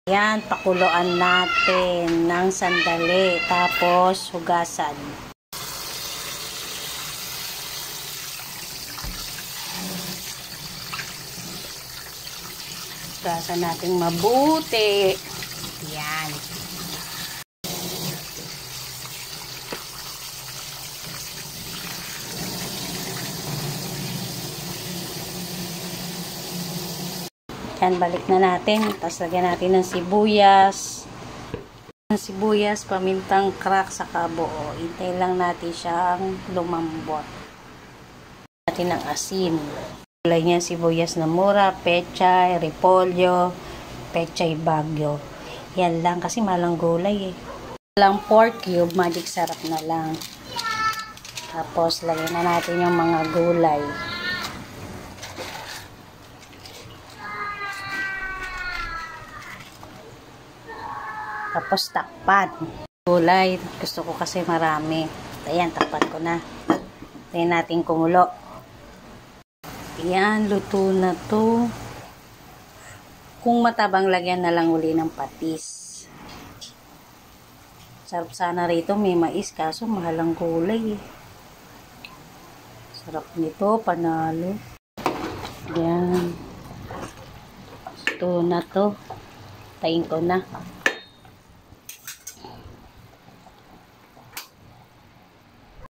Yan, pakuluan natin ng sandali. Tapos, hugasan. Hugasan natin mabuti. Yan. Yan, balik na natin. Tapos lagyan natin ng sibuyas. Pamintang crack sa buo. Hintay lang natin siyang lumambot. Natin ng asin. Gulay niya sibuyas na mura, pechay, repolyo, pechay bagyo. Yan lang kasi malang gulay eh. Walang pork cube, magic sarap na lang. Tapos lagyan na natin yung mga gulay. Tapos takpan. Gulay, gusto ko kasi marami. Ayan, takpan ko na. Ayan natin kumulo. Ayan, luto na to. Kung matabang, lagyan na lang uli ng patis. Sarap sana rito, may mais, kaso mahal ang gulay eh. Sarap nito, panalo. Ayan. Luto na to. Tayin ko na.